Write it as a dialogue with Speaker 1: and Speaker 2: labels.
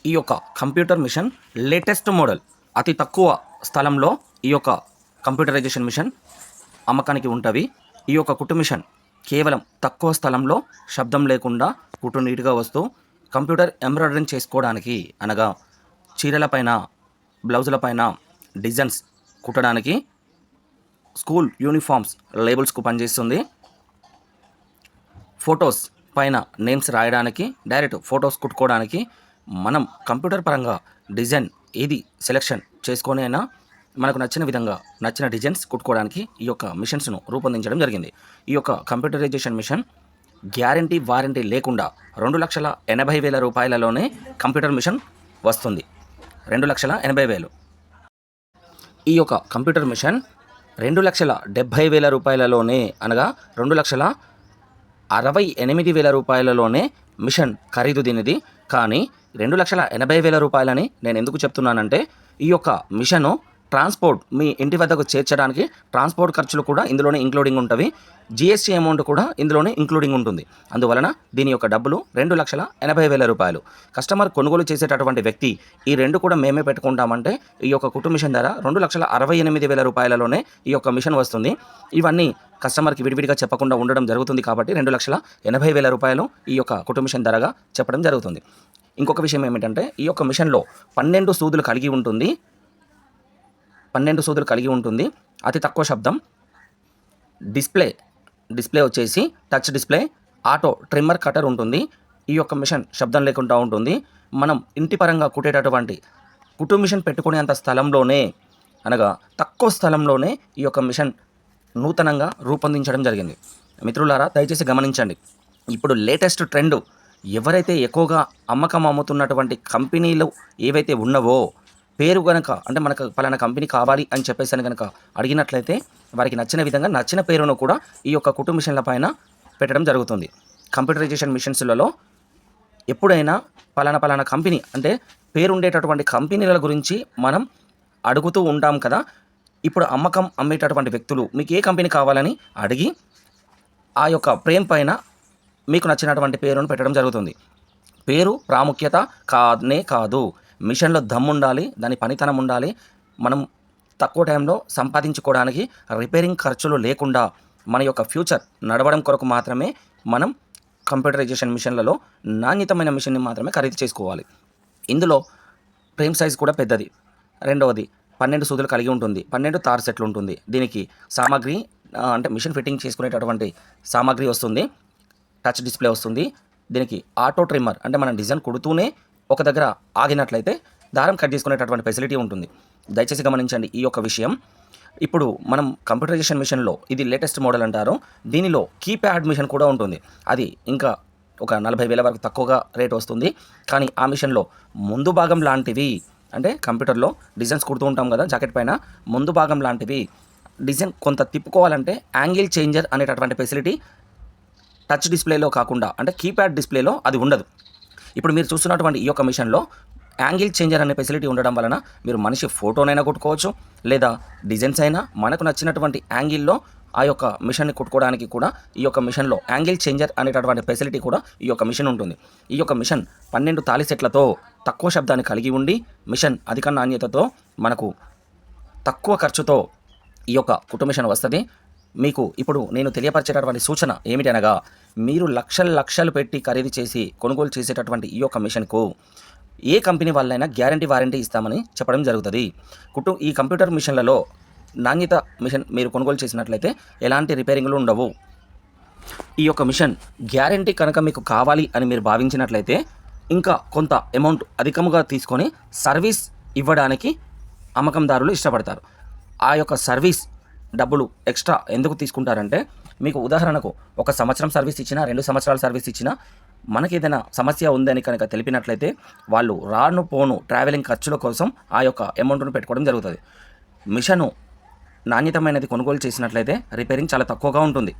Speaker 1: ఈ యొక్క computer machine latest model అతి తక్కువ స్థలంలో ఈ యొక్క కంప్యూటరైజేషన్ మిషన్ అమ్మకానికి ఉంటవి. ఈ యొక్క కుట్టు మిషన్ కేవలం తక్కువ స్థలంలో శబ్దం లేకుండా కుట్టు నీట్గా వస్తూ కంప్యూటర్ ఎంబ్రాయిడరింగ్ చేసుకోవడానికి అనగా చీరలపైన బ్లౌజులపైన డిజైన్స్ కుట్టడానికి స్కూల్ యూనిఫామ్స్ లేబుల్స్కు పనిచేస్తుంది. ఫొటోస్ పైన నేమ్స్ రాయడానికి డైరెక్ట్ ఫొటోస్ కుట్టుకోవడానికి మనం కంప్యూటర్ పరంగా డిజైన్ ఏది సెలెక్షన్ చేసుకొని అయినా మనకు నచ్చిన విధంగా నచ్చిన డిజైన్స్ కుట్టుకోవడానికి ఈ యొక్క మిషన్స్ను రూపొందించడం జరిగింది. ఈ యొక్క కంప్యూటరైజేషన్ మిషన్ గ్యారంటీ వారంటీ లేకుండా 2,80,000 రూపాయలలోనే కంప్యూటర్ మిషన్ వస్తుంది. 2,80,000. ఈ యొక్క కంప్యూటర్ మిషన్ 2,70,000 రూపాయలలోనే అనగా 2,68,000 రూపాయలలోనే మిషన్ ఖరీదు దీనిది. కానీ 2,80,000 రూపాయలని నేను ఎందుకు చెప్తున్నానంటే ఈ యొక్క మిషను ట్రాన్స్పోర్ట్ మీ ఇంటి వద్దకు చేర్చడానికి ట్రాన్స్పోర్ట్ ఖర్చులు కూడా ఇందులోనే ఇంక్లూడింగ్ ఉంటుంది. జిఎస్టీ అమౌంట్ కూడా ఇందులోనే ఇంక్లూడింగ్ ఉంటుంది. అందువలన దీని యొక్క డబ్బులు 2,80,000 రూపాయలు. కస్టమర్ కొనుగోలు చేసేటటువంటి వ్యక్తి ఈ రెండు కూడా మేమే పెట్టుకుంటామంటే ఈ యొక్క కుట్టు మిషన్ ధర 2,68,000 రూపాయలలోనే ఈ యొక్క మిషన్ వస్తుంది. ఇవన్నీ కస్టమర్కి విడివిడిగా చెప్పకుండా ఉండడం జరుగుతుంది కాబట్టి 2,80,000 రూపాయలు ఈ యొక్క కుట్టు మిషన్ ధరగా చెప్పడం జరుగుతుంది. ఇంకొక విషయం ఏమిటంటే ఈ యొక్క మిషన్లో 12 సూదులు కలిగి ఉంటుంది. 12 సూదులు కలిగి ఉంటుంది. అతి తక్కువ శబ్దం. డిస్ప్లే వచ్చేసి touch display. Auto trimmer cutter ఉంటుంది. ఈ యొక్క మిషన్ శబ్దం లేకుండా ఉంటుంది. మనం ఇంటి పరంగా కుట్టేటటువంటి కుట్టు మిషన్ పెట్టుకునేంత స్థలంలోనే అనగా తక్కువ స్థలంలోనే ఈ యొక్క మిషన్ నూతనంగా రూపొందించడం జరిగింది. మిత్రులారా దయచేసి గమనించండి. ఇప్పుడు లేటెస్ట్ ట్రెండ్ ఎవరైతే ఎక్కువగా అమ్మకం అమ్ముతున్నటువంటి కంపెనీలు ఏవైతే ఉన్నవో పేరు కనుక అంటే మనకు పలానా కంపెనీ కావాలి అని చెప్పేసి కనుక అడిగినట్లయితే వారికి నచ్చిన విధంగా నచ్చిన పేరును కూడా ఈ యొక్క కుట్టు మిషన్ల పైన పెట్టడం జరుగుతుంది. కంప్యూటరైజేషన్ మిషన్స్లలో ఎప్పుడైనా పలానా కంపెనీ అంటే పేరుండేటటువంటి కంపెనీల గురించి మనం అడుగుతూ ఉంటాం కదా. ఇప్పుడు అమ్మకం అమ్మేటటువంటి వ్యక్తులు మీకు ఏ కంపెనీ కావాలని అడిగి ఆ యొక్క ఫ్రేమ్ పైన మీకు నచ్చినటువంటి పేరును పెట్టడం జరుగుతుంది. పేరు ప్రాముఖ్యత కాదు, మిషన్లో దమ్ము ఉండాలి, దాని పనితనం ఉండాలి. మనం తక్కువ టైంలో సంపాదించుకోవడానికి రిపేరింగ్ ఖర్చులు లేకుండా మన యొక్క ఫ్యూచర్ నడవడం కొరకు మాత్రమే మనం కంప్యూటరైజేషన్ మిషన్లలో నాణ్యతమైన మిషన్ని మాత్రమే ఖరీదు చేసుకోవాలి. ఇందులో ఫ్రేమ్ సైజ్ కూడా పెద్దది. రెండవది 12 సూదులు కలిగి ఉంటుంది. 12 తార్ సెట్లు ఉంటుంది. దీనికి సామాగ్రి అంటే మిషన్ ఫిట్టింగ్ చేసుకునేటటువంటి సామాగ్రి వస్తుంది. టచ్ డిస్ప్లే వస్తుంది. దీనికి ఆటో ట్రిమ్మర్ అంటే మనం డిజైన్ కుడుతూనే ఒక దగ్గర ఆగినట్లయితే దారం కట్ చేసుకునేటటువంటి ఫెసిలిటీ ఉంటుంది. దయచేసి గమనించండి ఈ యొక్క విషయం. ఇప్పుడు మనం కంప్యూటరైజేషన్ మిషన్లో ఇది లేటెస్ట్ మోడల్ అంటారు. దీనిలో కీప్యాడ్ మిషన్ కూడా ఉంటుంది. అది ఇంకా ఒక 40,000 వరకు తక్కువగా రేట్ వస్తుంది. కానీ ఆ మిషన్లో ముందు భాగం లాంటివి అంటే కంప్యూటర్లో డిజైన్స్ కుడుతూ ఉంటాం కదా జాకెట్ పైన, ముందు భాగం లాంటివి డిజైన్ కొంత తిప్పుకోవాలంటే యాంగిల్ చేంజర్ అనేటటువంటి ఫెసిలిటీ టచ్ డిస్ప్లేలో కాకుండా అంటే కీప్యాడ్ డిస్ప్లేలో అది ఉండదు. ఇప్పుడు మీరు చూస్తున్నటువంటి ఈ యొక్క మిషన్లో యాంగిల్ చేంజర్ అనే ఫెసిలిటీ ఉండడం వలన మీరు మనిషి ఫోటోనైనా కుట్టుకోవచ్చు, లేదా డిజైన్స్ అయినా మనకు నచ్చినటువంటి యాంగిల్లో ఆ యొక్క మిషన్ని కుట్టుకోవడానికి కూడా ఈ యొక్క మిషన్లో యాంగిల్ చేంజర్ అనేటటువంటి ఫెసిలిటీ కూడా ఈ యొక్క మిషన్ ఉంటుంది. ఈ యొక్క మిషన్ 12 తాళి సెట్లతో తక్కువ శబ్దాన్ని కలిగి ఉండి మిషన్ అధిక నాణ్యతతో మనకు తక్కువ ఖర్చుతో ఈ యొక్క కుట్టు మిషన్ వస్తుంది. మీకు ఇప్పుడు నేను తెలియపరిచేటటువంటి సూచన ఏమిటనగా మీరు లక్షలు పెట్టి ఖరీదు చేసి కొనుగోలు చేసేటటువంటి ఈ యొక్క మిషన్కు ఏ కంపెనీ వాళ్ళైనా గ్యారంటీ వారంటీ ఇస్తామని చెప్పడం జరుగుతుంది. ఈ కంప్యూటర్ మిషన్లలో నాణ్యత మిషన్ మీరు కొనుగోలు చేసినట్లయితే ఎలాంటి రిపేరింగ్లు ఉండవు. ఈ యొక్క మిషన్ గ్యారంటీ కనుక మీకు కావాలి అని మీరు భావించినట్లయితే ఇంకా కొంత అమౌంట్ అధికంగా తీసుకొని సర్వీస్ ఇవ్వడానికి అమ్మకందారులు ఇష్టపడతారు. ఆ యొక్క సర్వీస్ డబ్బులు ఎక్స్ట్రా ఎందుకు తీసుకుంటారంటే మీకు ఉదాహరణకు 1 సంవత్సరం సర్వీస్ ఇచ్చినా 2 సంవత్సరాల సర్వీస్ ఇచ్చినా మనకి ఏదైనా సమస్య ఉందని కనుక తెలిపినట్లయితే వాళ్ళు రాను పోను ట్రావెలింగ్ ఖర్చుల కోసం ఆ యొక్క అమౌంట్ను పెట్టుకోవడం జరుగుతుంది. మిషను నాణ్యతమైనది కొనుగోలు చేసినట్లయితే రిపేరింగ్ చాలా తక్కువగా ఉంటుంది.